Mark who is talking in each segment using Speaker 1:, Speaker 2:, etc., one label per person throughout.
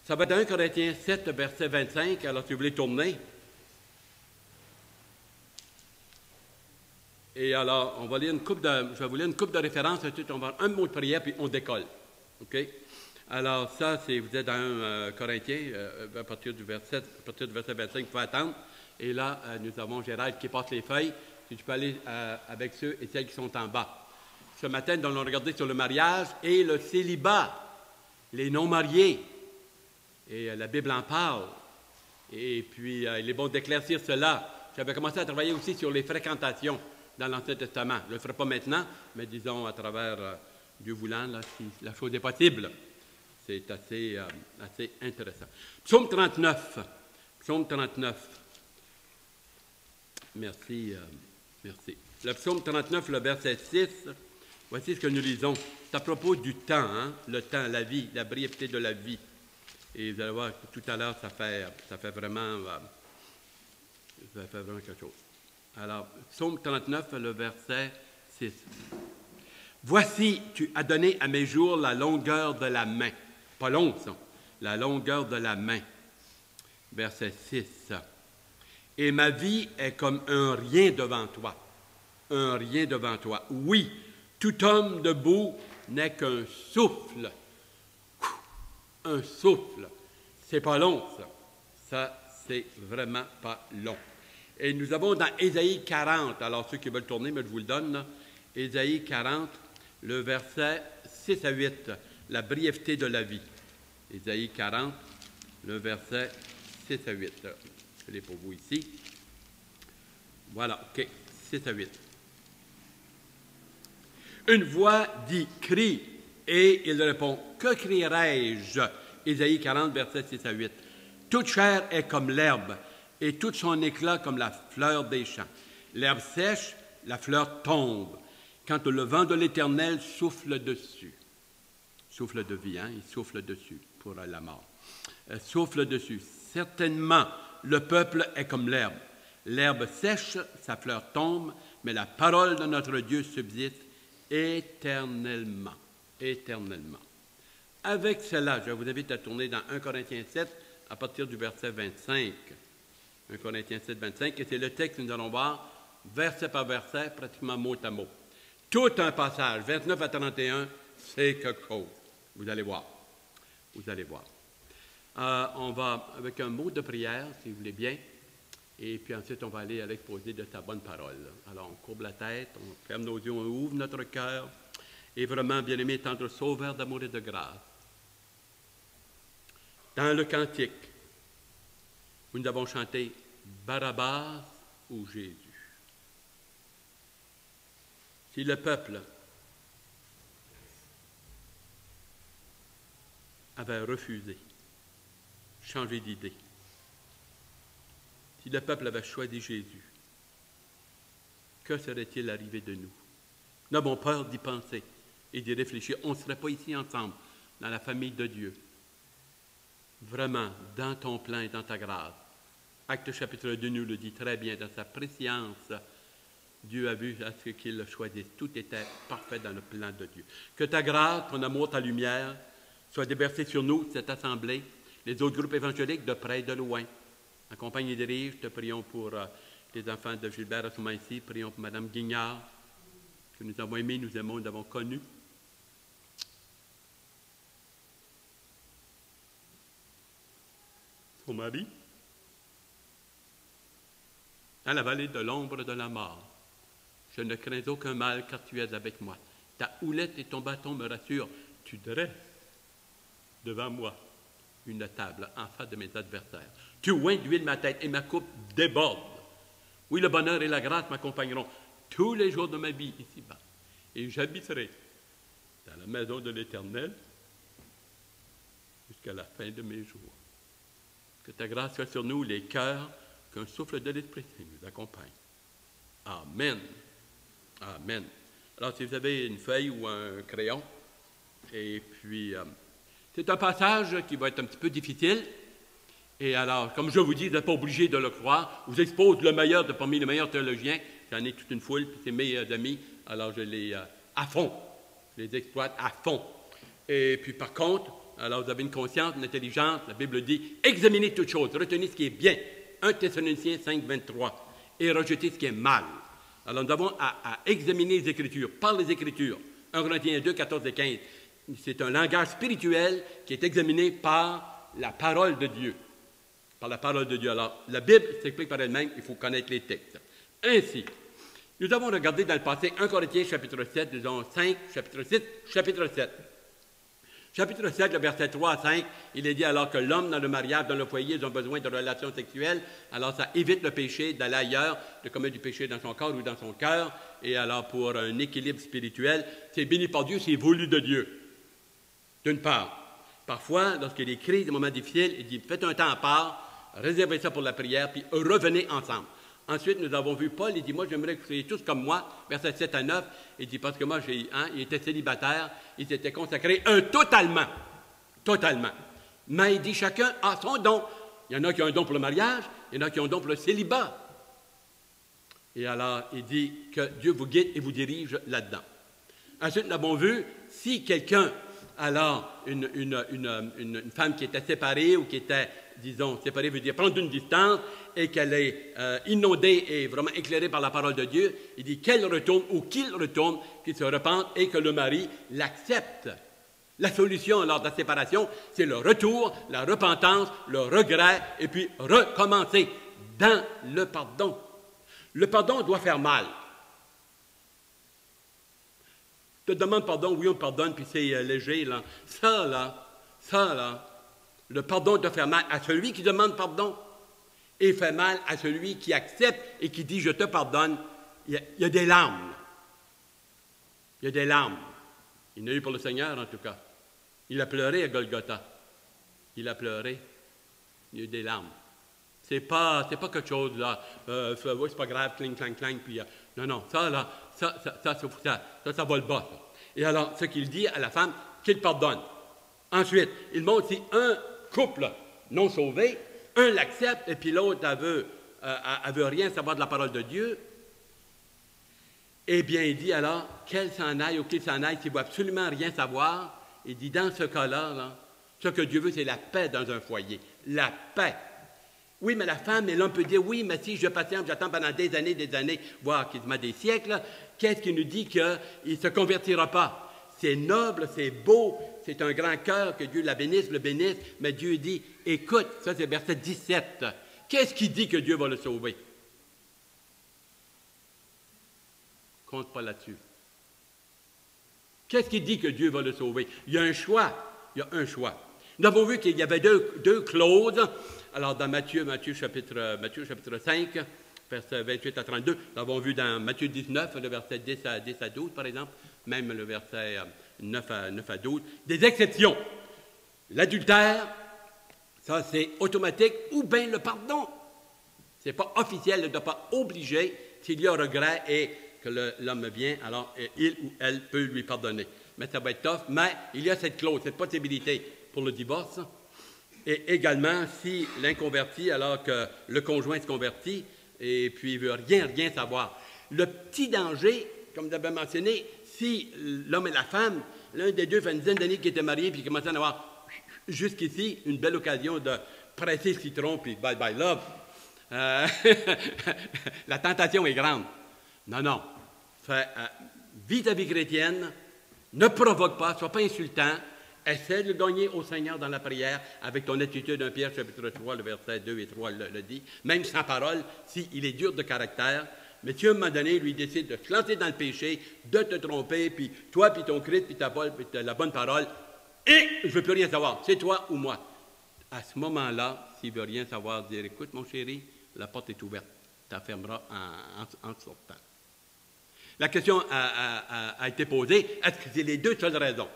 Speaker 1: Ça va dans 1 Corinthiens 7, verset 25. Alors, si vous voulez tourner. Et alors, on va lire je vais vous lire une couple de références. Ensuite, on va avoir un mot de prière, puis on décolle. OK? Alors, ça, vous êtes dans 1 Corinthiens, à partir du verset 25, il faut attendre. Et là, nous avons Gérald qui passe les feuilles. Si tu peux aller avec ceux et celles qui sont en bas. Ce matin, nous allons regarder sur le mariage et le célibat, les non-mariés. Et la Bible en parle. Et puis, il est bon d'éclaircir cela. J'avais commencé à travailler aussi sur les fréquentations dans l'Ancien Testament. Je ne le ferai pas maintenant, mais disons à travers Dieu voulant, là, si la chose est possible. C'est assez intéressant. Psaume 39. Psaume 39. Merci. Merci. Le psaume 39, le verset 6. Voici ce que nous lisons. C'est à propos du temps, hein? Le temps, la vie, la brièveté de la vie. Et vous allez voir que tout à l'heure, ça fait vraiment quelque chose. Alors, psaume 39, le verset 6. Voici, tu as donné à mes jours la longueur de la main. Pas long, ça. La longueur de la main. Verset 6. Et ma vie est comme un rien devant toi. Un rien devant toi. Oui, tout homme debout n'est qu'un souffle. Un souffle. C'est pas long, ça. Ça, c'est vraiment pas long. Et nous avons dans Ésaïe 40, alors ceux qui veulent tourner, mais je vous le donne, là. Ésaïe 40, le verset 6 à 8, la brièveté de la vie. Ésaïe 40, le verset 6 à 8. Je l'ai pour vous ici. Voilà, OK, 6 à 8. Une voix dit « Crie », et il répond « Que crierai-je » Ésaïe 40, verset 6 à 8. Toute chair est comme l'herbe, et tout son éclat comme la fleur des champs. L'herbe sèche, la fleur tombe, quand le vent de l'Éternel souffle dessus. Souffle de vie, hein? Il souffle dessus pour la mort. Souffle dessus. Certainement, le peuple est comme l'herbe. L'herbe sèche, sa fleur tombe, mais la parole de notre Dieu subsiste éternellement. Éternellement. Avec cela, je vous invite à tourner dans 1 Corinthiens 7 à partir du verset 25. 1 Corinthiens 7, 25, et c'est le texte que nous allons voir, verset par verset, pratiquement mot à mot. Tout un passage, 29 à 31, c'est quelque chose. Vous allez voir. Vous allez voir. On va avec un mot de prière, si vous voulez bien, et puis ensuite on va aller à l'exposé de ta bonne parole. Alors on courbe la tête, on ferme nos yeux, on ouvre notre cœur, et vraiment, bien-aimé, tendre sauveur d'amour et de grâce. Dans le cantique, nous avons chanté Barabbas ou Jésus. Si le peuple avait refusé, changé d'idée, si le peuple avait choisi Jésus, que serait-il arrivé de nous? Nous avons peur d'y penser et d'y réfléchir. On ne serait pas ici ensemble, dans la famille de Dieu. Vraiment, dans ton plan et dans ta grâce. Acte chapitre 2 nous le dit très bien, dans sa préscience, Dieu a vu à ce qu'il le choisisse. Tout était parfait dans le plan de Dieu. Que ta grâce, ton amour, ta lumière soient déversés sur nous, cette assemblée, les autres groupes évangéliques de près et de loin. Accompagne et dirige, te prions pour les enfants de Gilbert à ce moment ici, prions pour Mme Guignard, que nous avons aimé, nous aimons, nous avons connu. Son mari, dans la vallée de l'ombre de la mort, je ne crains aucun mal car tu es avec moi. Ta houlette et ton bâton me rassurent. Tu dresses devant moi une table en face de mes adversaires. Tu oins d'huile ma tête et ma coupe déborde. Oui, le bonheur et la grâce m'accompagneront tous les jours de ma vie ici-bas. Et j'habiterai dans la maison de l'Éternel jusqu'à la fin de mes jours. Que ta grâce soit sur nous, les cœurs, qu'un souffle de l'Esprit Saint nous accompagne. Amen. Amen. Alors, si vous avez une feuille ou un crayon, et puis, c'est un passage qui va être un petit peu difficile. Et alors, comme je vous dis, vous n'êtes pas obligé de le croire. Je vous expose le meilleur de parmi les meilleurs théologiens. J'en ai toute une foule, puis c'est mes amis. Alors, je les à fond. Je les exploite à fond. Et puis, par contre, Alors, vous avez une conscience, une intelligence. La Bible dit, examinez toutes choses, retenez ce qui est bien. 1 Thessaloniciens 5, 23. Et rejetez ce qui est mal. Alors, nous avons à examiner les Écritures, par les Écritures. 1 Corinthiens 2, 14 et 15. C'est un langage spirituel qui est examiné par la parole de Dieu. Par la parole de Dieu. Alors, la Bible s'explique par elle-même, il faut connaître les textes. Ainsi, nous avons regardé dans le passé 1 Corinthiens chapitre 7, disons 5, chapitre 6, chapitre 7. Chapitre 7, le verset 3 à 5, il est dit alors que l'homme dans le mariage, dans le foyer, ils ont besoin de relations sexuelles, alors ça évite le péché d'aller ailleurs, de commettre du péché dans son corps ou dans son cœur, et alors pour un équilibre spirituel, c'est béni par Dieu, c'est voulu de Dieu. D'une part. Parfois, lorsqu'il y a des crises, des moments difficiles, il dit, faites un temps à part, réservez ça pour la prière, puis revenez ensemble. Ensuite, nous avons vu Paul, il dit, moi, j'aimerais que vous soyez tous comme moi, versets 7 à 9, il dit, parce que moi, il était célibataire, il s'était consacré totalement. Mais il dit, chacun a son don. Il y en a qui ont un don pour le mariage, il y en a qui ont un don pour le célibat. Et alors, il dit que Dieu vous guide et vous dirige là-dedans. Ensuite, nous avons vu, si quelqu'un, alors, une femme qui était séparée ou qui était, disons, séparée veut dire prendre une distance et qu'elle est inondée et vraiment éclairée par la parole de Dieu, il dit qu'elle retourne ou qu'il retourne, qu'il se repente et que le mari l'accepte. La solution lors de la séparation, c'est le retour, la repentance, le regret et puis recommencer dans le pardon. Le pardon doit faire mal. Je te demande pardon, oui, on pardonne, puis c'est léger, là. Ça, là, le pardon doit faire mal à celui qui demande pardon et fait mal à celui qui accepte et qui dit « je te pardonne ». Il y a des larmes. Il y a des larmes. Il y en a eu pour le Seigneur, en tout cas. Il a pleuré à Golgotha. Il a pleuré. Il y a eu des larmes. C'est pas quelque chose, là, c'est pas grave, cling, clang, clang, puis non, ça, là, ça vole bas. Ça. Et alors, ce qu'il dit à la femme, qu'il pardonne. Ensuite, il montre si un couple non sauvé, un l'accepte, et puis l'autre, elle veut rien savoir de la parole de Dieu. Eh bien, il dit alors, qu'elle s'en aille ou qu'il s'en aille, s'il ne veut absolument rien savoir, il dit, dans ce cas-là, là, ce que Dieu veut, c'est la paix dans un foyer. La paix. Oui, mais la femme, et l'homme peut dire, oui, mais si je patiente, j'attends pendant des années, voire quasiment des siècles, qu'est-ce qui nous dit qu'il ne se convertira pas? C'est noble, c'est beau, c'est un grand cœur, que Dieu la bénisse, le bénisse, mais Dieu dit, écoute, ça c'est verset 17, qu'est-ce qui dit que Dieu va le sauver? Compte pas là-dessus. Qu'est-ce qui dit que Dieu va le sauver? Il y a un choix, Nous avons vu qu'il y avait deux clauses. Alors, dans Matthieu chapitre 5, versets 28 à 32, nous avons vu dans Matthieu 19, le verset 10 à 12, par exemple, même le verset 9 à 12, des exceptions. L'adultère, ça c'est automatique, ou bien le pardon. Ce n'est pas officiel, ne doit pas obliger. S'il y a regret et que l'homme vient, alors il ou elle peut lui pardonner. Mais ça va être tough, mais il y a cette clause, cette possibilité pour le divorce. Et également, si l'inconverti, alors que le conjoint se convertit, et puis il ne veut rien savoir. Le petit danger, comme vous avez mentionné, si l'homme et la femme, l'un des deux fait une dizaine d'années qu'il était marié, puis il commence à avoir jusqu'ici une belle occasion de presser le citron, puis bye bye love, la tentation est grande. Non. Vis ta vie chrétienne, ne provoque pas, ne sois pas insultant, essaie de le gagner au Seigneur dans la prière avec ton attitude. 1 Pierre chapitre 3, le verset 2 et 3 le dit, même sans parole, s'il est dur de caractère. Mais Dieu, à un moment donné, lui décide de se lancer dans le péché, de te tromper, puis toi, puis ton Christ, puis la bonne parole, et je ne veux plus rien savoir, c'est toi ou moi. À ce moment-là, s'il ne veut rien savoir, dire, écoute, mon chéri, la porte est ouverte, tu la fermeras en sortant. La question a été posée, est-ce que c'est les deux seules raisons?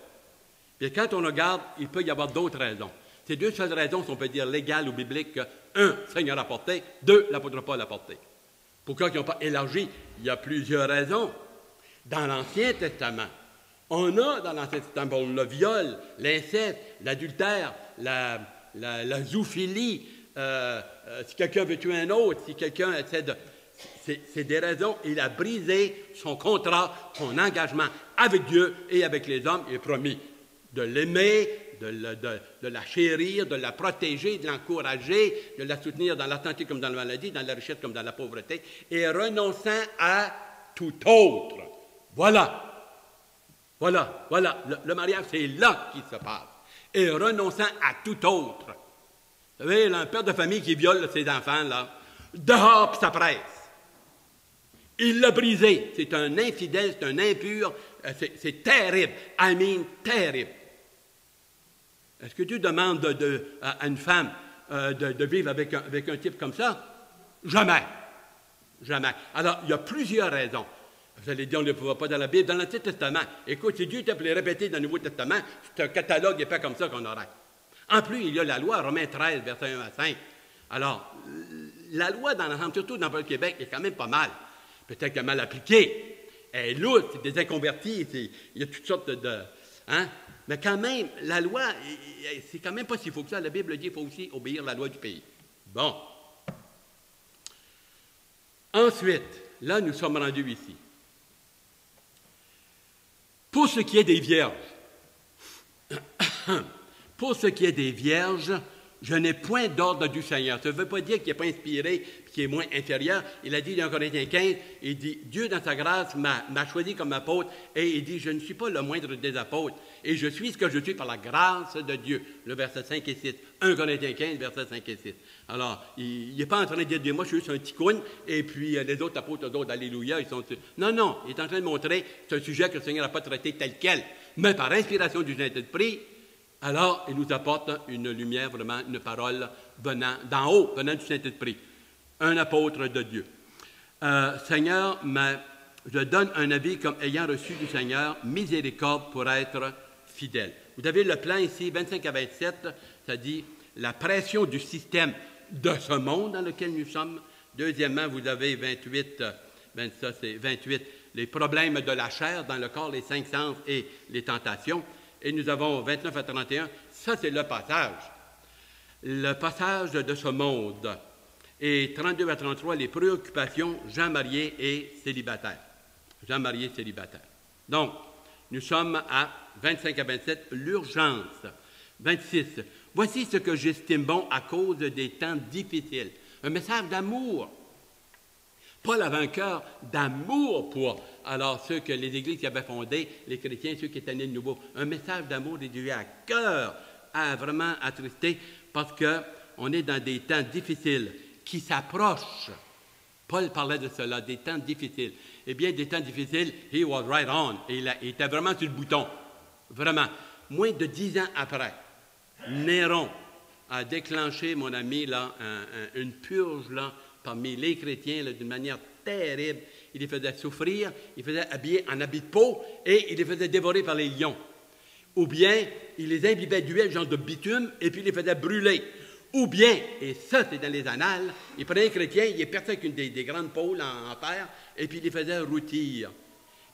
Speaker 1: Puis quand on regarde, il peut y avoir d'autres raisons. Ces deux seules raisons, si on peut dire légales ou bibliques, un, Seigneur a porté, deux, l'apôtre Paul a porté. Pourquoi ils n'ont pas élargi? Il y a plusieurs raisons. Dans l'Ancien Testament, on a dans l'Ancien Testament le viol, l'inceste, l'adultère, la zoophilie, si quelqu'un veut tuer un autre, si quelqu'un essaie de... C'est des raisons. Il a brisé son contrat, son engagement avec Dieu et avec les hommes. Il a promis de l'aimer, de la chérir, de la protéger, de l'encourager, de la soutenir dans la santé comme dans la maladie, dans la richesse comme dans la pauvreté, et renonçant à tout autre. Voilà. Le mariage, c'est là qu'il se passe. Et renonçant à tout autre. Vous savez, là, un père de famille qui viole ses enfants, là, dehors, puis ça presse. Il l'a brisé. C'est un infidèle, c'est un impur. C'est terrible. I mean, terrible. Est-ce que Dieu demande à une femme de vivre avec un type comme ça? Jamais. Jamais. Alors, il y a plusieurs raisons. Vous allez dire, on ne le voit pas dans la Bible. Dans l'Ancien Testament, écoute, si Dieu t'a les répéter dans le Nouveau Testament, c'est un catalogue épais comme ça qu'on aurait. En plus, il y a la loi, Romains 13, versets 1 à 5. Alors, la loi dans l'ensemble, surtout dans le Québec, est quand même pas mal. Peut-être qu'elle est mal appliquée. Elle est lourde, c'est des inconvertis, il y a toutes sortes de hein? Mais quand même, la loi, c'est quand même pas si faux que ça. La Bible dit qu'il faut aussi obéir à la loi du pays. Bon. Ensuite, là, nous sommes rendus ici. Pour ce qui est des vierges, je n'ai point d'ordre du Seigneur. Ça ne veut pas dire qu'il n'est pas inspiré et qu'il est moins inférieur. Il a dit dans Corinthiens 15, il dit, Dieu dans sa grâce m'a choisi comme apôtre et il dit, je ne suis pas le moindre des apôtres et je suis ce que je suis par la grâce de Dieu. Le verset 5 et 6. 1 Corinthiens 15, verset 5 et 6. Alors, il n'est pas en train de dire, moi je suis juste un ticoun et puis les autres apôtres, d'autres, alléluia, ils sont... Non, il est en train de montrer que c'est un sujet que le Seigneur n'a pas traité tel quel, mais par inspiration du Saint-Esprit. Alors, il nous apporte une lumière, vraiment, une parole venant d'en haut, venant du Saint-Esprit. Un apôtre de Dieu. Seigneur, je donne un avis comme ayant reçu du Seigneur miséricorde pour être fidèle. Vous avez le plan ici, 25 à 27, ça dit la pression du système de ce monde dans lequel nous sommes. Deuxièmement, vous avez 28, les problèmes de la chair dans le corps, les 5 sens et les tentations. Et nous avons 29 à 31, ça c'est le passage. Le passage de ce monde. Et 32 à 33, les préoccupations, gens mariés et célibataires. Gens mariés et célibataires. Donc, nous sommes à 25 à 27, l'urgence. 26, voici ce que j'estime bon à cause des temps difficiles. Un message d'amour. Paul avait un cœur d'amour pour ceux que les églises qui avaient fondées, les chrétiens, ceux qui étaient nés de nouveau. Un message d'amour et Dieu à cœur, vraiment attristé, parce qu'on est dans des temps difficiles qui s'approchent. Paul parlait de cela, des temps difficiles. Eh bien, des temps difficiles, he was right on. Il était vraiment sur le bouton. Vraiment. Moins de 10 ans après, Néron a déclenché, mon ami, une purge parmi les chrétiens d'une manière terrible. Il les faisait souffrir, il les faisait habiller en habits de peau et il les faisait dévorer par les lions. Ou bien, il les imbibait d'huile, genre de bitume, et puis il les faisait brûler. Ou bien, et ça c'est dans les annales, il prenait un chrétien, il est percé avec des grandes pôles en terre, et puis il les faisait rôtir.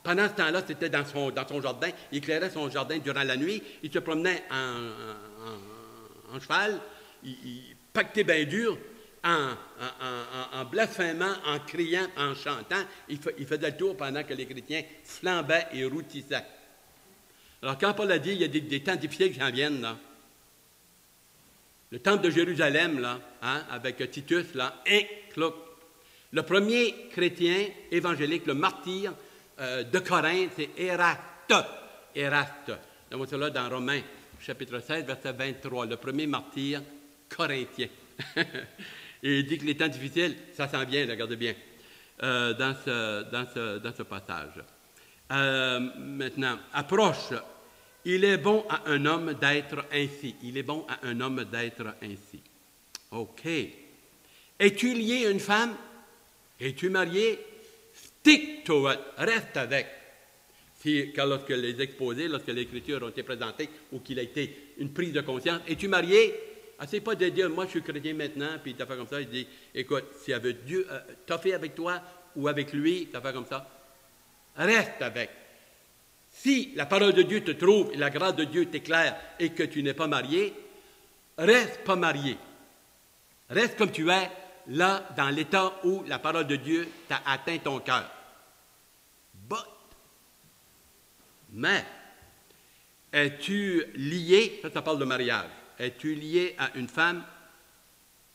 Speaker 1: Pendant ce temps-là, c'était dans son jardin, il éclairait son jardin durant la nuit, il se promenait en cheval, il pactait bien dur, en blasphémant, en criant, en chantant, il faisait le tour pendant que les chrétiens flambaient et routissaient. Alors, quand Paul a dit, il y a des temps difficiles qui s'en viennent, là. Le temple de Jérusalem, là, avec Titus, là, le premier chrétien évangélique, le martyr de Corinthe, c'est Éraste. Nous voyons cela dans Romains, chapitre 16, verset 23, le premier martyr corinthien. Et il dit que les temps difficiles, ça s'en vient, regardez bien, dans ce passage. Maintenant, approche. Il est bon à un homme d'être ainsi. Il est bon à un homme d'être ainsi. OK. Es-tu lié à une femme? Es-tu marié? Stick to it. Reste avec. Lorsque les exposés, lorsque les Écritures ont été présentées ou qu'il a été une prise de conscience, es-tu marié? Essaye pas de dire, moi je suis chrétien maintenant, puis t'as fait comme ça. Il dit, écoute, si Dieu t'a fait avec toi ou avec lui, t'as fait comme ça, reste avec. Si la parole de Dieu te trouve et la grâce de Dieu t'éclaire et que tu n'es pas marié, reste pas marié. Reste comme tu es, là, dans l'état où la parole de Dieu t'a atteint ton cœur. Mais, Es-tu lié, ça parle de mariage, es-tu lié à une femme?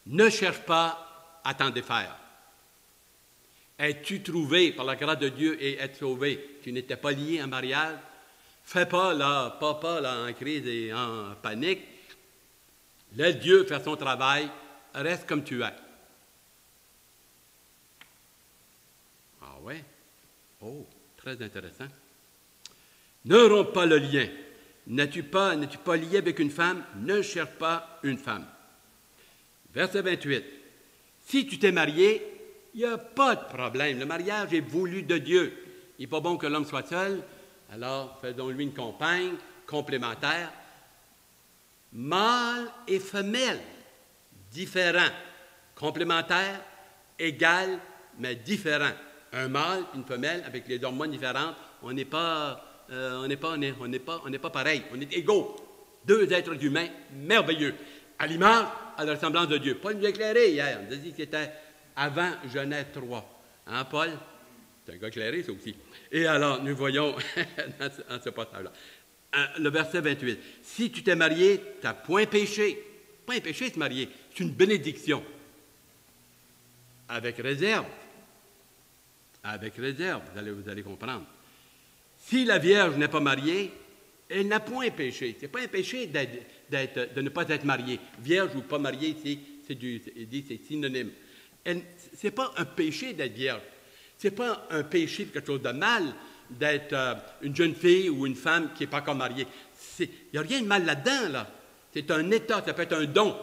Speaker 1: Ne cherche pas à t'en défaire. Es-tu trouvé par la grâce de Dieu et être sauvé? Tu n'étais pas lié en mariage? Fais pas là, pas là, en crise et en panique. Laisse Dieu faire son travail. Reste comme tu es. Ah ouais? Oh, très intéressant. Ne romps pas le lien. N'es-tu pas lié avec une femme? Ne cherche pas une femme. Verset 28. Si tu t'es marié, il n'y a pas de problème. Le mariage est voulu de Dieu. Il n'est pas bon que l'homme soit seul. Alors, faisons-lui une compagne complémentaire. Mâle et femelle, différents. Complémentaires, égales, mais différents. Un mâle et une femelle avec les hormones différentes, on n'est pas pareil. On est égaux. Deux êtres humains merveilleux. À l'image, à la ressemblance de Dieu. Paul nous a éclairé hier. Il nous a dit que c'était avant Genèse 3. Hein, Paul? C'est un gars éclairé, ça aussi. Et alors, nous voyons dans ce passage-là. Le verset 28. Si tu t'es marié, tu n'as point péché. Point péché, se marier. C'est une bénédiction. Avec réserve. Avec réserve, vous allez comprendre. Si la Vierge n'est pas mariée, elle n'a point péché. Ce n'est pas un péché de ne pas être mariée. Vierge ou pas mariée, c'est synonyme. Ce n'est pas un péché d'être vierge. Ce n'est pas un péché de quelque chose de mal d'être une jeune fille ou une femme qui n'est pas encore mariée. Il n'y a rien de mal là-dedans, là. C'est un état, ça peut être un don.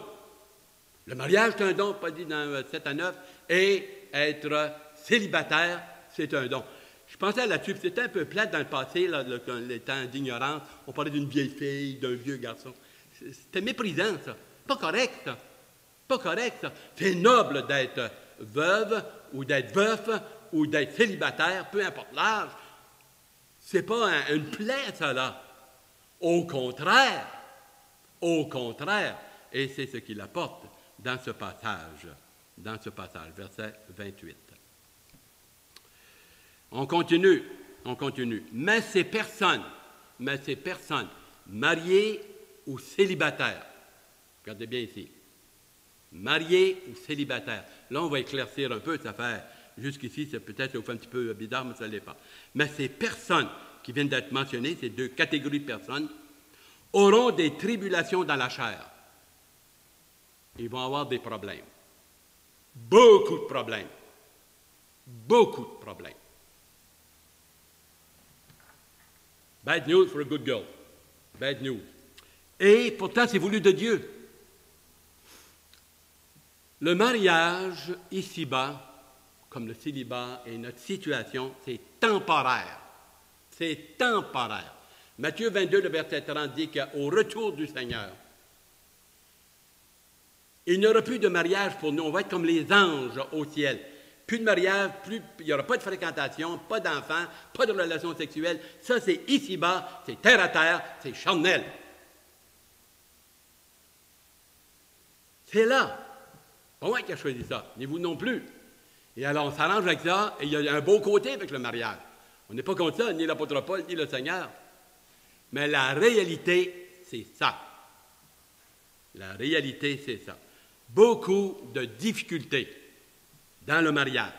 Speaker 1: Le mariage, c'est un don, pas dit dans 7 à 9, et être célibataire, c'est un don. Je pensais là-dessus, c'était un peu plate dans le passé, là, les temps d'ignorance. On parlait d'une vieille fille, d'un vieux garçon. C'était méprisant, ça. Pas correct, ça. Pas correct, ça. C'est noble d'être veuve ou d'être veuf ou d'être célibataire, peu importe l'âge. C'est pas une plaie, ça, là. Au contraire, et c'est ce qu'il apporte dans ce passage, verset 28. On continue. Mais ces personnes, mariées ou célibataires, regardez bien ici, mariées ou célibataires. Là, on va éclaircir un peu, ça fait, jusqu'ici, c'est peut-être ça vous fait un petit peu bizarre, mais ça ne l'est pas. Mais ces personnes qui viennent d'être mentionnées, ces deux catégories de personnes, auront des tribulations dans la chair. Ils vont avoir des problèmes. Beaucoup de problèmes. Bad news for a good girl. Bad news. Et pourtant, c'est voulu de Dieu. Le mariage, ici-bas, comme le célibat et notre situation, c'est temporaire. C'est temporaire. Matthieu 22, le verset 30 dit qu'au retour du Seigneur, il n'y aura plus de mariage pour nous. On va être comme les anges au ciel. Plus de mariage, il n'y aura pas de fréquentation, pas d'enfants, pas de relations sexuelles. Ça, c'est ici-bas, c'est terre à terre, c'est charnel. C'est là. Pas moi qui a choisi ça, ni vous non plus. Et alors, on s'arrange avec ça, et il y a un beau côté avec le mariage. On n'est pas contre ça, ni l'apôtre Paul, ni le Seigneur. Mais la réalité, c'est ça. La réalité, c'est ça. Beaucoup de difficultés dans le mariage.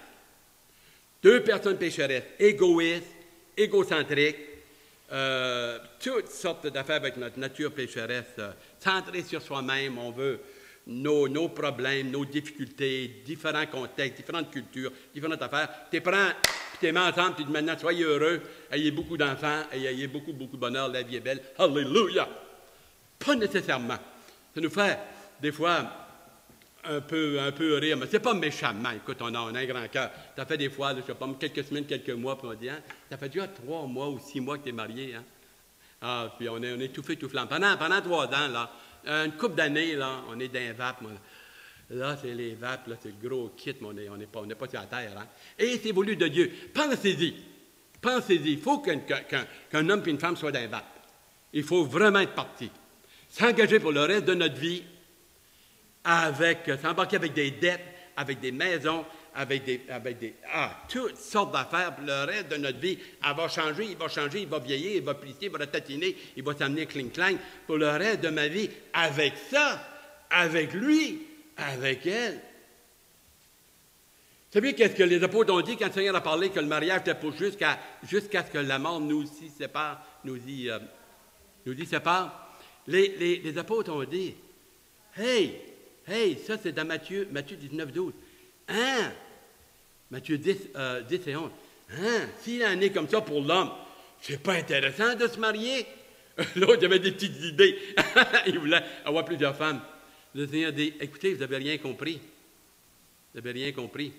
Speaker 1: Deux personnes pécheresses, égoïstes, égocentriques, toutes sortes d'affaires avec notre nature pécheresse, centrée sur soi-même, on veut nos problèmes, nos difficultés, différents contextes, différentes cultures, différentes affaires. Tu les prends, puis tu les mets ensemble, tu dis maintenant, soyez heureux, ayez beaucoup d'enfants, ayez beaucoup de bonheur, la vie est belle. Alléluia! Pas nécessairement. Ça nous fait, des fois, un peu rire, mais c'est pas méchamment. Écoute, on a un grand cœur. Ça fait des fois, je sais pas, quelques semaines, quelques mois, puis on dit, hein, ça fait déjà 3 mois ou 6 mois que tu es marié, hein? Ah, puis on est tout fait, tout flambe. Pendant 3 ans, là, une couple d'années, là, on est dans les vapes. Là, c'est les vapes, là, c'est le gros kit, mais on n'est pas sur la terre, hein? Et c'est voulu de Dieu. Pensez-y. Il faut qu'un homme et une femme soient dans les vapes. Il faut vraiment être parti. S'engager pour le reste de notre vie, s'embarquer avec des dettes, avec des maisons, toutes sortes d'affaires. Puis le reste de notre vie, elle va changer, il va vieillir, il va plisser, il va tatiner, il va s'amener cling-clang. Pour le reste de ma vie, avec ça, avec lui, avec elle. Vous savez qu'est-ce que les apôtres ont dit quand le Seigneur a parlé que le mariage était pour jusqu'à ce que la mort nous y sépare, nous y sépare? Les apôtres ont dit, hey, ça c'est dans Matthieu 19, 12. Hein? Matthieu 10 et 11. Hein? S'il en est comme ça pour l'homme, c'est pas intéressant de se marier? L'autre avait des petites idées. Il voulait avoir plusieurs femmes. Le Seigneur dit, écoutez, vous n'avez rien compris. Vous n'avez rien compris.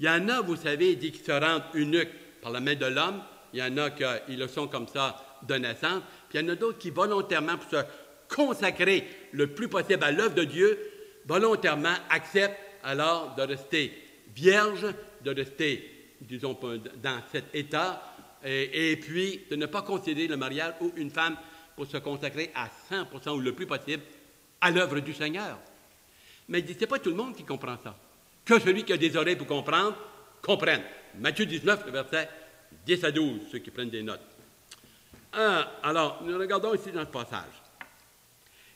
Speaker 1: Il y en a, vous savez, dit qu'ils se rendent eunuques par la main de l'homme. Il y en a qui le sont comme ça de naissance. Puis il y en a d'autres qui, volontairement, pour se consacrer le plus possible à l'œuvre de Dieu, volontairement acceptent alors de rester vierge, de rester, disons, dans cet état, et puis de ne pas considérer le mariage ou une femme pour se consacrer à 100% ou le plus possible à l'œuvre du Seigneur. Mais il dit, c'est pas tout le monde qui comprend ça. Que celui qui a des oreilles pour comprendre, comprenne. Matthieu 19, le verset 10 à 12, ceux qui prennent des notes. Alors, nous regardons ici dans ce passage.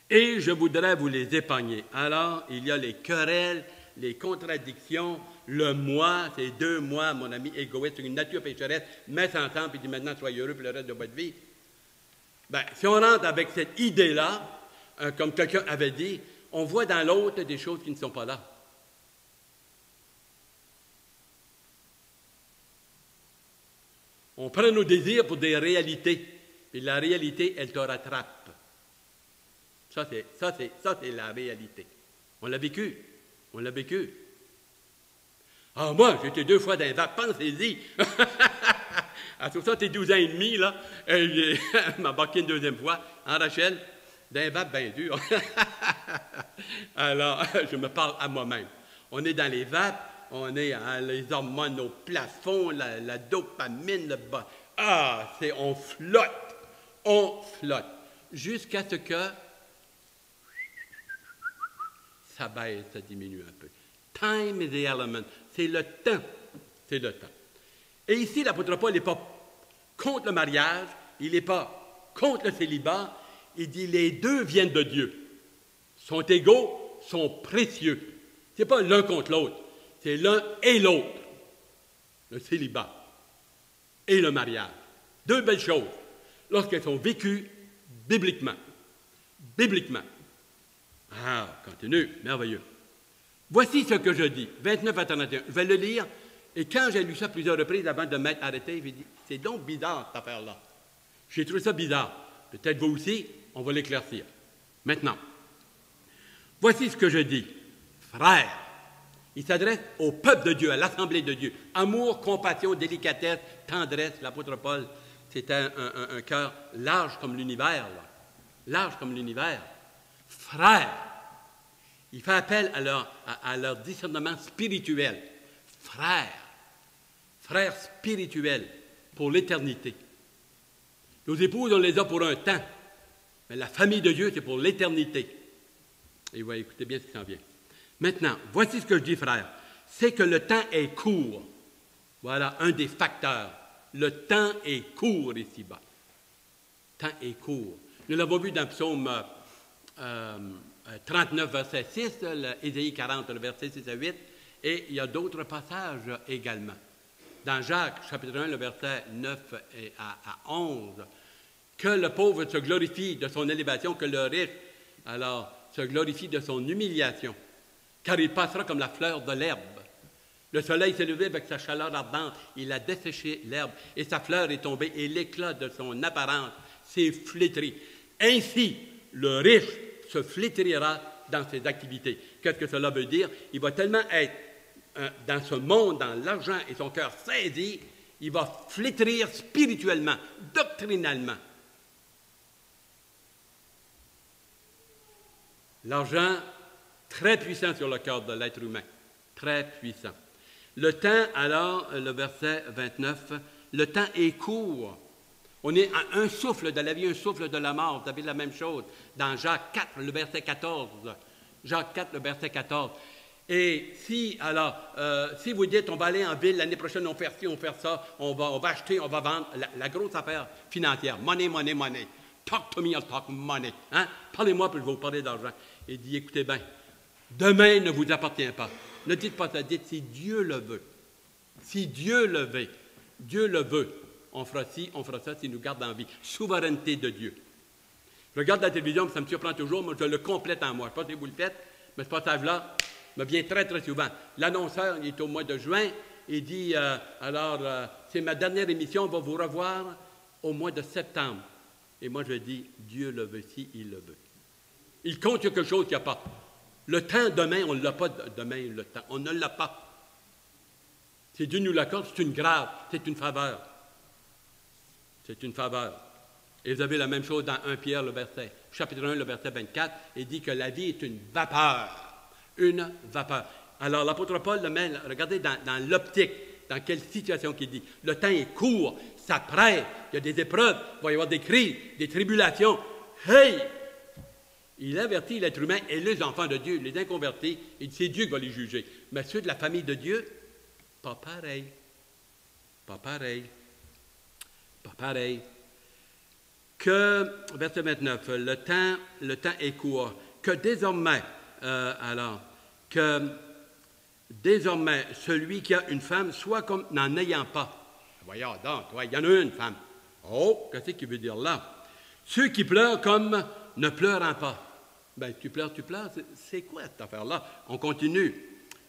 Speaker 1: Et je voudrais vous les épargner. Alors, il y a les querelles, les contradictions, le moi, c'est deux moi, mon ami égoïste, une nature pécheresse, met ensemble et dit maintenant soyez heureux pour le reste de votre vie. Bien, si on rentre avec cette idée-là, comme quelqu'un avait dit, on voit dans l'autre des choses qui ne sont pas là. On prend nos désirs pour des réalités, et la réalité, elle te rattrape. Ça, c'est la réalité. On l'a vécu. On l'a vécu. Ah, moi, j'étais 2 fois dans les vapes, pensez-y. À 72 ans et demi, là, j'ai m'embarqué une 2e fois en Rachel, dans les vapes bien dur. Alors, je me parle à moi-même. On est dans les vapes, on est les hormones au plafond, la dopamine, le bas. On flotte, jusqu'à ce que ça baisse, ça diminue un peu. Time is the element. C'est le temps. C'est le temps. Et ici, l'apôtre Paul n'est pas contre le mariage, il n'est pas contre le célibat. Il dit les deux viennent de Dieu. Sont égaux, sont précieux. Ce n'est pas l'un contre l'autre. C'est l'un et l'autre. Le célibat et le mariage. 2 belles choses lorsqu'elles sont vécues bibliquement. Bibliquement. Continue, merveilleux. Voici ce que je dis, 29 à 31. Je vais le lire, et quand j'ai lu ça plusieurs reprises avant de m'être arrêté, j'ai dit, c'est donc bizarre cette affaire-là. J'ai trouvé ça bizarre. Peut-être vous aussi, on va l'éclaircir. Maintenant, voici ce que je dis. Frères, il s'adresse au peuple de Dieu, à l'assemblée de Dieu. Amour, compassion, délicatesse, tendresse. L'apôtre Paul, c'était un cœur large comme l'univers, là. Large comme l'univers. Frères, il fait appel à leur discernement spirituel. Frères spirituels pour l'éternité. Nos épouses, on les a pour un temps, mais la famille de Dieu, c'est pour l'éternité. Et voilà, écoutez bien ce qui s'en vient. Maintenant, voici ce que je dis, frères. C'est que le temps est court. Voilà un des facteurs. Le temps est court ici-bas. Le temps est court. Nous l'avons vu dans le psaume 39, verset 6, Ésaïe 40, le verset 6 à 8, et il y a d'autres passages également. Dans Jacques, chapitre 1, le verset 9 à 11, que le pauvre se glorifie de son élévation, que le riche, alors, se glorifie de son humiliation, car il passera comme la fleur de l'herbe. Le soleil s'est levé avec sa chaleur ardente, il a desséché l'herbe, et sa fleur est tombée, et l'éclat de son apparence s'est flétri. Ainsi, le riche se flétrira dans ses activités. Qu'est-ce que cela veut dire? Il va tellement être dans ce monde, dans l'argent, et son cœur saisi, il va flétrir spirituellement, doctrinalement. L'argent, très puissant sur le cœur de l'être humain, très puissant. Le temps, alors, le verset 29, le temps est court. On est à un souffle de la vie, un souffle de la mort. Vous avez la même chose dans Jacques 4, le verset 14. Jacques 4, le verset 14. Et si vous dites, on va aller en ville, l'année prochaine, on va faire ci, on va faire ça, on va acheter, on va vendre, la grosse affaire financière, money, money, money. Talk to me, I'll talk money. Hein? Parlez-moi, puis je vais vous parler d'argent. Il dit, écoutez bien, demain ne vous appartient pas. Ne dites pas ça, dites si Dieu le veut. Si Dieu le veut, on fera ci, on fera ça, s'il nous garde en vie. Souveraineté de Dieu. Je regarde la télévision, ça me surprend toujours, moi je le complète en moi. Je ne sais pas si vous le faites, mais ce passage-là me vient très, très souvent. L'annonceur, il est au mois de juin, il dit, c'est ma dernière émission, on va vous revoir au mois de septembre. Et moi, je dis, Dieu le veut si il le veut. Il compte quelque chose qu'il n'y a pas. Le temps, demain, on ne l'a pas demain, le temps. On ne l'a pas. Si Dieu nous l'accorde, c'est une grâce, c'est une faveur. C'est une faveur. Et vous avez la même chose dans 1 Pierre, le verset, chapitre 1, le verset 24, il dit que la vie est une vapeur. Une vapeur. Alors, l'apôtre Paul le met, regardez dans l'optique, dans quelle situation qu'il dit. Le temps est court, ça presse, il y a des épreuves, il va y avoir des crises, des tribulations. Hey! Il avertit l'être humain et les enfants de Dieu, les inconvertis, il dit c'est Dieu qui va les juger. Mais ceux de la famille de Dieu, pas pareil. Pas pareil. Pas pareil. Que, verset 29, le temps est court. Que désormais, que désormais, celui qui a une femme soit comme n'en ayant pas. Voyons donc, toi, il y en a une femme. Oh, qu'est-ce qu'il veut dire là? Ceux qui pleurent comme ne pleurant pas. Bien, tu pleures. C'est quoi cette affaire-là? On continue.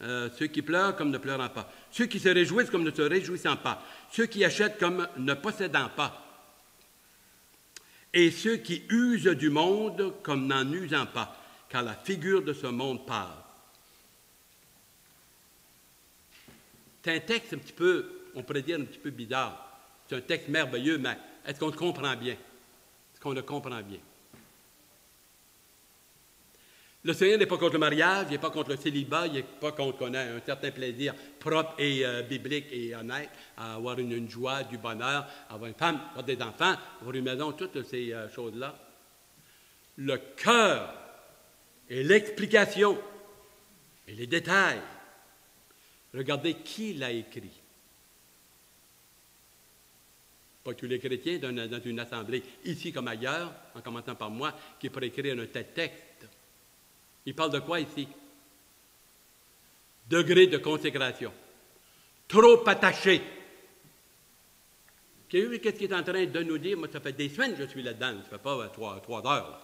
Speaker 1: Ceux qui pleurent comme ne pleurant pas. Ceux qui se réjouissent comme ne se réjouissant pas. Ceux qui achètent comme ne possédant pas. Et ceux qui usent du monde comme n'en usant pas, car la figure de ce monde passe. C'est un texte un petit peu, on pourrait dire un petit peu bizarre. C'est un texte merveilleux, mais est-ce qu'on le comprend bien? Est-ce qu'on le comprend bien? Le Seigneur n'est pas contre le mariage, il n'est pas contre le célibat, il n'est pas contre qu'on ait un certain plaisir propre et biblique et honnête, à avoir une joie, du bonheur, avoir une femme, avoir des enfants, avoir une maison, toutes ces choses-là. Le cœur et l'explication et les détails. Regardez qui l'a écrit. Pas tous les chrétiens dans une assemblée, ici comme ailleurs, en commençant par moi, qui pourraient écrire un tel texte. Il parle de quoi ici? Degré de consécration. Trop attaché. Qu'est-ce qu'il est en train de nous dire? Moi, ça fait des semaines que je suis là-dedans. Ça ne fait pas 3 heures. Là.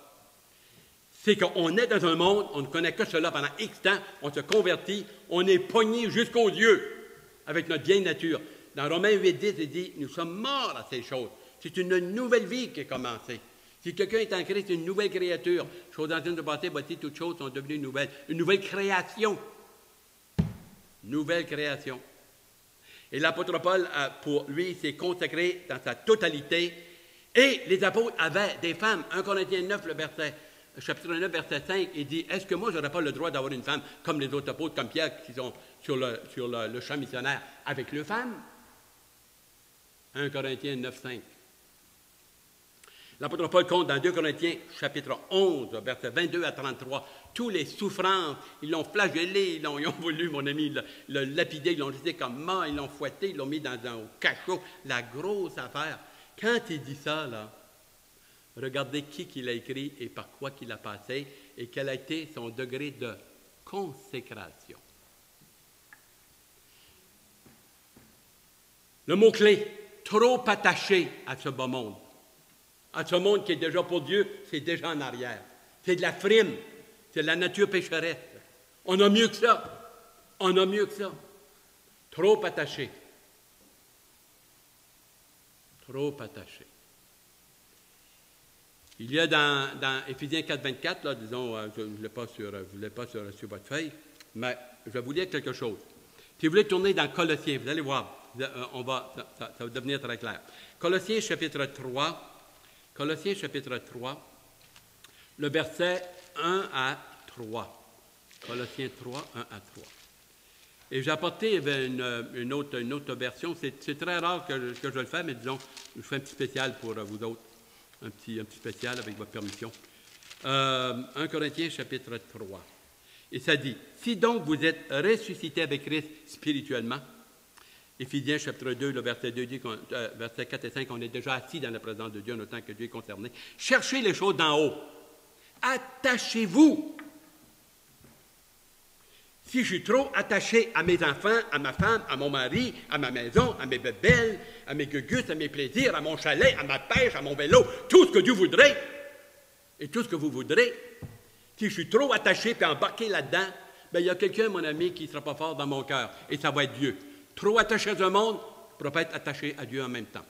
Speaker 1: C'est qu'on est dans un monde, on ne connaît que cela pendant X temps, on se convertit, on est pogné jusqu'aux yeux avec notre vieille nature. Dans Romains 8:10, il dit, nous sommes morts à ces choses. C'est une nouvelle vie qui est commencée. Si quelqu'un est en Christ, c'est une nouvelle créature. Choses anciennes de passé, voici toutes choses sont devenues nouvelles. Une nouvelle création. Nouvelle création. Et l'apôtre Paul, pour lui, s'est consacré dans sa totalité. Et les apôtres avaient des femmes. 1 Corinthiens 9, chapitre 9, verset 5, il dit, est-ce que moi, je n'aurais pas le droit d'avoir une femme comme les autres apôtres, comme Pierre, qui sont sur le champ missionnaire, avec leurs femmes? 1 Corinthiens 9, 5. L'apôtre Paul compte dans 2 Corinthiens, chapitre 11, versets 22 à 33, tous les souffrances, ils l'ont flagellé, ils ont voulu, mon ami, le lapider, ils l'ont jeté comme mort, ils l'ont fouetté, ils l'ont mis dans un cachot, la grosse affaire. Quand il dit ça, là, regardez qui l'a écrit et par quoi qu'il a passé et quel a été son degré de consécration. Le mot-clé, trop attaché à ce bas monde. À ce monde qui est déjà pour Dieu, c'est déjà en arrière. C'est de la frime, c'est de la nature pécheresse. On a mieux que ça. On a mieux que ça. Trop attaché. Trop attaché. Il y a dans Éphésiens 4, 24, là, disons, je ne l'ai pas sur votre feuille, mais je vais vous lire quelque chose. Si vous voulez tourner dans Colossiens, vous allez voir, ça va devenir très clair. Colossiens chapitre 3, le verset 1 à 3. Colossiens 3, 1 à 3. Et j'ai apporté une autre version. C'est très rare que je le fasse, mais disons, je fais un petit spécial pour vous autres. Un petit spécial avec votre permission. 1 Corinthiens chapitre 3. Et ça dit, si donc vous êtes ressuscité avec Christ spirituellement, Éphésiens chapitre 2, le verset 2 dit, verset 4 et 5, on est déjà assis dans la présence de Dieu en autant que Dieu est concerné. Cherchez les choses d'en haut. Attachez-vous. Si je suis trop attaché à mes enfants, à ma femme, à mon mari, à ma maison, à mes bébelles, à mes gugus, à mes plaisirs, à mon chalet, à ma pêche, à mon vélo, tout ce que Dieu voudrait, et tout ce que vous voudrez, si je suis trop attaché et embarqué là-dedans, bien, il y a quelqu'un, mon ami, qui ne sera pas fort dans mon cœur, et ça va être Dieu. Trop attaché à un monde, ne pourra pas être attaché à Dieu en même temps.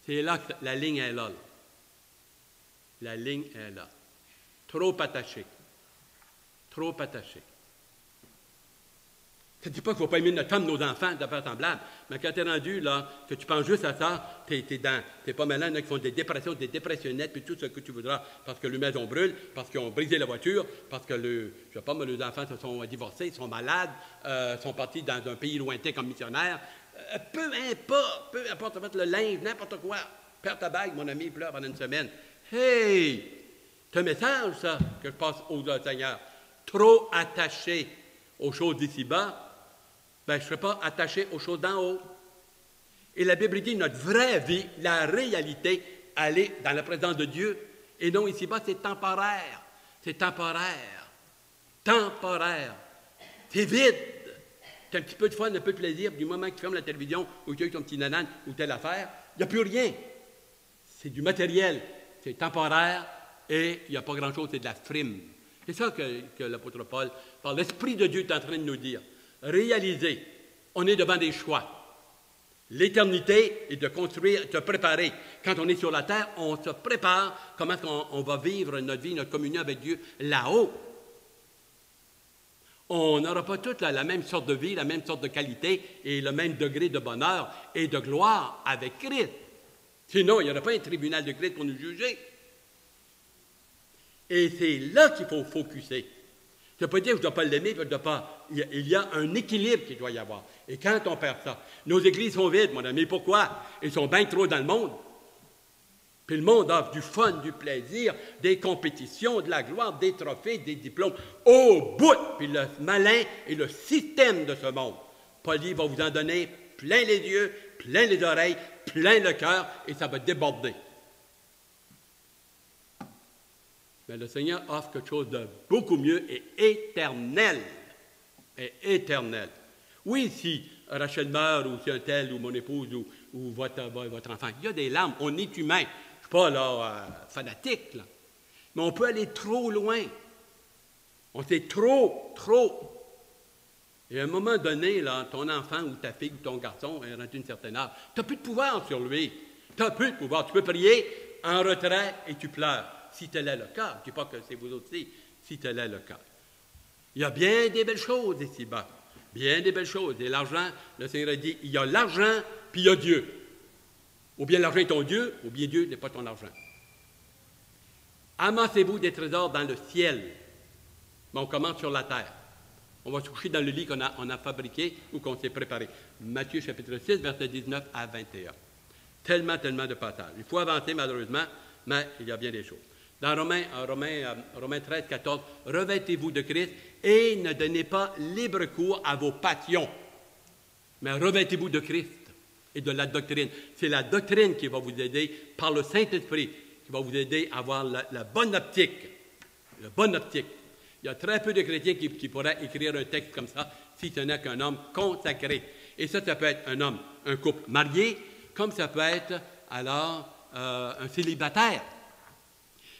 Speaker 1: C'est là que la ligne est là. La ligne est là. Trop attaché. Trop attaché. Ça ne dit pas qu'il ne faut pas aimer notre femme, nos enfants, d'affaires semblables. Mais quand tu es rendu, là, que tu penses juste à ça, tu es pas malin. Il y en a qui font des dépressions, des dépressionnettes, puis tout ce que tu voudras, parce que leur maison brûle, parce qu'ils ont brisé la voiture, parce que, je sais pas, mais leurs enfants se sont divorcés, ils sont malades, sont partis dans un pays lointain comme missionnaires. Peu importe, le linge, n'importe quoi. Perds ta bague, mon ami, pleure pendant une semaine. Hey! C'est un message, ça, que je passe au Seigneur. Trop attaché aux choses d'ici-bas, ben, je ne serai pas attaché aux choses d'en haut. Et la Bible dit, notre vraie vie, la réalité, elle est dans la présence de Dieu. Et non, ici-bas, c'est temporaire. C'est temporaire. Temporaire. C'est vide. Tu as un petit peu de fun, un peu de plaisir, du moment que tu fermes la télévision ou que tu as ton petit nanan ou telle affaire, il n'y a plus rien. C'est du matériel. C'est temporaire et il n'y a pas grand-chose, c'est de la frime. C'est ça que l'apôtre Paul, par l'Esprit de Dieu, est en train de nous dire. Réalisez, on est devant des choix. L'éternité est de construire, de préparer. Quand on est sur la terre, on se prépare comment on va vivre notre vie, notre communion avec Dieu là-haut. On n'aura pas toute la même sorte de vie, la même sorte de qualité et le même degré de bonheur et de gloire avec Christ. Sinon, il n'y aura pas un tribunal de Christ pour nous juger. Et c'est là qu'il faut focusser. Ça ne veut pas dire que je ne dois pas l'aimer, je dois pas. Il y a un équilibre qu'il doit y avoir. Et quand on perd ça, nos églises sont vides, mon ami. Pourquoi? Ils sont bien trop dans le monde. Puis le monde offre du fun, du plaisir, des compétitions, de la gloire, des trophées, des diplômes, au bout. Puis le malin et le système de ce monde. Paul dit, va vous en donner plein les yeux, plein les oreilles, plein le cœur, et ça va déborder. Mais le Seigneur offre quelque chose de beaucoup mieux et éternel. Et éternel. Oui, si Rachel meurt, ou si un tel, ou mon épouse, ou votre enfant, il y a des larmes, on est humain. Je ne suis pas là fanatique, là. Mais on peut aller trop loin. On sait trop. Et à un moment donné, là, ton enfant ou ta fille ou ton garçon est rendu une certaine âge. Tu n'as plus de pouvoir sur lui. Tu n'as plus de pouvoir. Tu peux prier en retrait et tu pleures. Si tel est le cas, je ne dis pas que c'est vous aussi, si tel est le cas. Il y a bien des belles choses ici-bas, bien des belles choses. Et l'argent, le Seigneur a dit, il y a l'argent, puis il y a Dieu. Ou bien l'argent est ton Dieu, ou bien Dieu n'est pas ton argent. Amassez-vous des trésors dans le ciel, mais on commence sur la terre. On va se coucher dans le lit qu'on a fabriqué ou qu'on s'est préparé. Matthieu chapitre 6, verset 19 à 21. Tellement de passages. Il faut avancer malheureusement, mais il y a bien des choses. Dans Romains 13, 14, « Revêtez-vous de Christ et ne donnez pas libre cours à vos passions, mais revêtez-vous de Christ et de la doctrine. » C'est la doctrine qui va vous aider par le Saint-Esprit, qui va vous aider à avoir la bonne optique. La bonne optique. Il y a très peu de chrétiens qui pourraient écrire un texte comme ça si ce n'est qu'un homme consacré. Et ça peut être un homme, un couple marié, comme ça peut être alors un célibataire.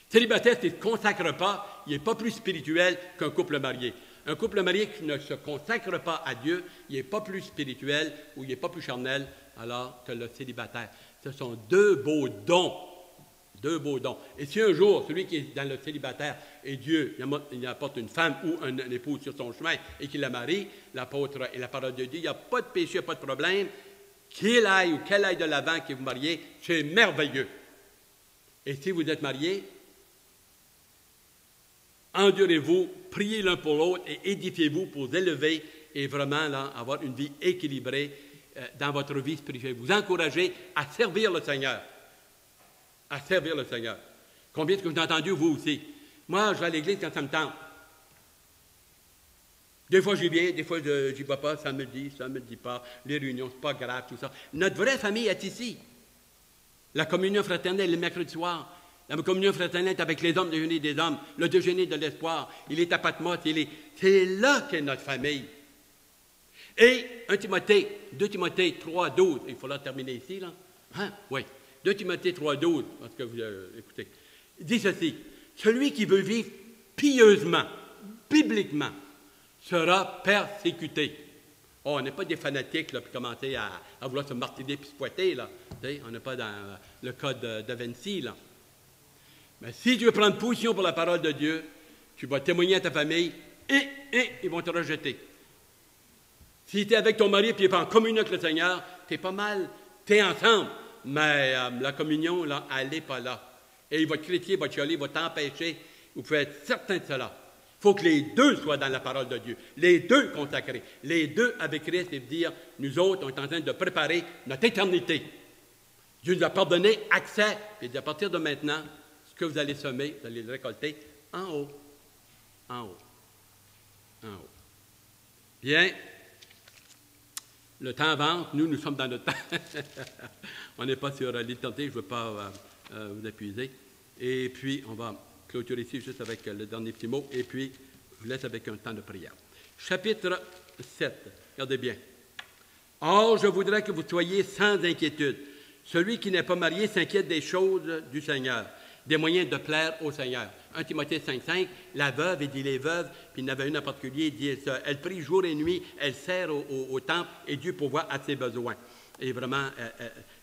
Speaker 1: Célibataire, qui ne se consacre pas, il n'est pas plus spirituel qu'un couple marié. Un couple marié qui ne se consacre pas à Dieu, il n'est pas plus spirituel ou il n'est pas plus charnel alors que le célibataire. Ce sont deux beaux dons. Deux beaux dons. Et si un jour, celui qui est dans le célibataire et Dieu il apporte une femme ou un époux sur son chemin et qu'il la marie, l'apôtre et la parole de Dieu, il n'y a pas de péché, il n'y a pas de problème, qu'il aille ou qu'elle aille de l'avant, que vous mariez, c'est merveilleux. Et si vous êtes mariés, endurez-vous, priez l'un pour l'autre et édifiez-vous pour vous élever et vraiment là, avoir une vie équilibrée dans votre vie spirituelle. Vous encouragez à servir le Seigneur. À servir le Seigneur. Combien est-ce que vous avez entendu, vous aussi? Moi, je vais à l'église quand ça me tente. Des fois, j'y viens, des fois, je n'y vais pas, ça me dit pas. Les réunions, c'est pas grave, tout ça. Notre vraie famille est ici. La communion fraternelle, le mercredi soir. La communion fraternelle est avec les hommes, le déjeuner des hommes, le déjeuner de l'espoir. Il est à Patmos, c'est là qu'est notre famille. Et 2 Timothée 3, 12, il faudra terminer ici, là. Hein? Oui. 2 Timothée 3, 12, parce que vous écoutez. Il dit ceci, celui qui veut vivre pieusement, bibliquement, sera persécuté. Oh, on n'est pas des fanatiques, là, puis commencer à vouloir se martyrer puis se poiter, là. On n'est pas dans le code de Vinci, là. Mais si tu veux prendre position pour la parole de Dieu, tu vas témoigner à ta famille et ils vont te rejeter. Si tu es avec ton mari et tu n'es pas en communion avec le Seigneur, tu es pas mal, tu es ensemble, mais la communion, là, elle n'est pas là. Et il va te critiquer, il va te chialer, il va t'empêcher. Vous pouvez être certain de cela. Il faut que les deux soient dans la parole de Dieu, les deux consacrés, les deux avec Christ, et dire, nous autres, on est en train de préparer notre éternité. Dieu nous a pardonné, accès, et dit, à partir de maintenant, ce que vous allez semer, vous allez le récolter en haut, en haut, en haut. Bien, le temps avance, nous sommes dans le temps. On n'est pas sur l'éternité, je ne veux pas vous épuiser. Et puis, on va clôturer ici juste avec le dernier petit mot, et puis je vous laisse avec un temps de prière. Chapitre 7, regardez bien. Or, je voudrais que vous soyez sans inquiétude. Celui qui n'est pas marié s'inquiète des choses du Seigneur, des moyens de plaire au Seigneur. 1 Timothée 5,5, la veuve, il dit les veuves, puis il y en avait une en particulier, il dit elle prie jour et nuit, elle sert au temple, et Dieu pourvoit à ses besoins. Et vraiment,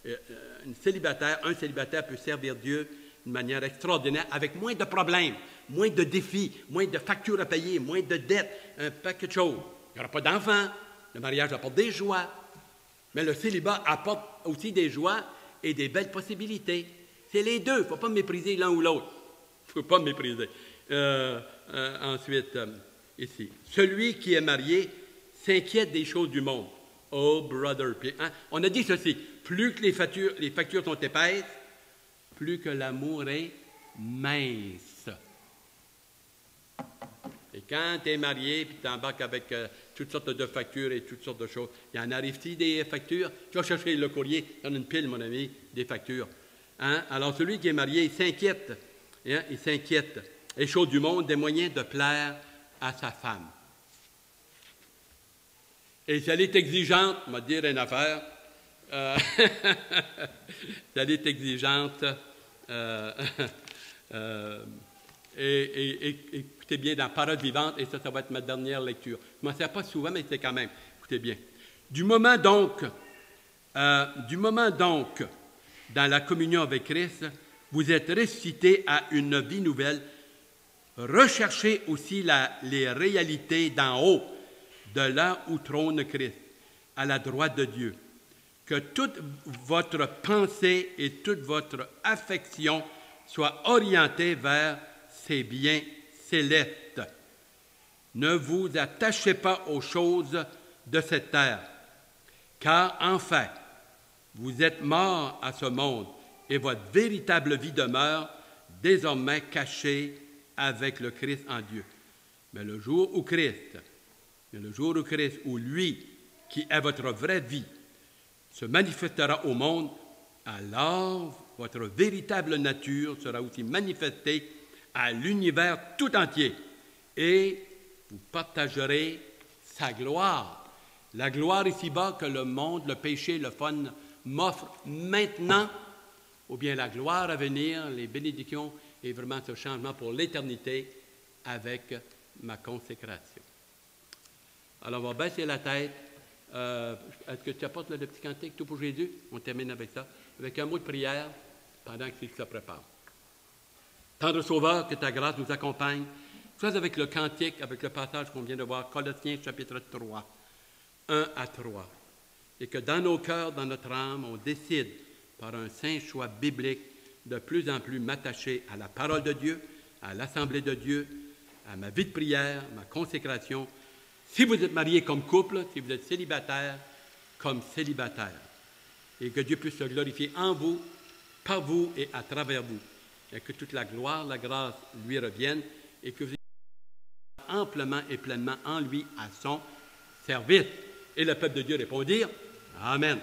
Speaker 1: un célibataire peut servir Dieu d'une manière extraordinaire, avec moins de problèmes, moins de défis, moins de factures à payer, moins de dettes, un paquet de choses. Il n'y aura pas d'enfants, le mariage apporte des joies, mais le célibat apporte aussi des joies et des belles possibilités. C'est les deux, il ne faut pas mépriser l'un ou l'autre. Il ne faut pas mépriser. Ensuite, ici, celui qui est marié s'inquiète des choses du monde. Oh, brother. Puis, hein, on a dit ceci, plus que les factures sont épaisses, plus que l'amour est mince. Et quand tu es marié, puis tu embarques avec toutes sortes de factures et toutes sortes de choses, il y en arrive-t-il des factures? Tu vas chercher le courrier, il y en a une pile, mon ami, des factures. Hein? Alors, celui qui est marié, il s'inquiète. Hein? Il s'inquiète. Les choses du monde, des moyens de plaire à sa femme. Et si elle est exigeante, on va te dire une affaire, si elle est exigeante, écoutez bien dans Parole vivante, et ça va être ma dernière lecture. Je ne m'en sers pas souvent, mais c'est quand même, écoutez bien. Du moment donc, dans la communion avec Christ, vous êtes ressuscités à une vie nouvelle. Recherchez aussi les réalités d'en haut, de là où trône Christ, à la droite de Dieu. Que toute votre pensée et toute votre affection soient orientées vers ces biens célestes. Ne vous attachez pas aux choses de cette terre, car enfin, vous êtes morts à ce monde et votre véritable vie demeure désormais cachée avec le Christ en Dieu. Mais le jour où où lui, qui est votre vraie vie, se manifestera au monde, alors votre véritable nature sera aussi manifestée à l'univers tout entier et vous partagerez sa gloire. La gloire ici-bas que le monde, le péché, le fun m'offre maintenant, ou bien la gloire à venir, les bénédictions et vraiment ce changement pour l'éternité avec ma consécration. Alors, on va baisser la tête. Est-ce que tu apportes le petit cantique, Tout pour Jésus? On termine avec ça, avec un mot de prière pendant qu'il se prépare. Tendre Sauveur, que ta grâce nous accompagne. Soit avec le cantique, avec le passage qu'on vient de voir, Colossiens chapitre 3, 1 à 3. Et que dans nos cœurs, dans notre âme, on décide, par un saint choix biblique, de plus en plus m'attacher à la parole de Dieu, à l'assemblée de Dieu, à ma vie de prière, ma consécration. Si vous êtes marié comme couple, si vous êtes célibataire, comme célibataire. Et que Dieu puisse se glorifier en vous, par vous et à travers vous. et que toute la gloire, la grâce lui reviennent et que vous ayez amplement et pleinement en lui à son service. Et le peuple de Dieu répondirent, Amen.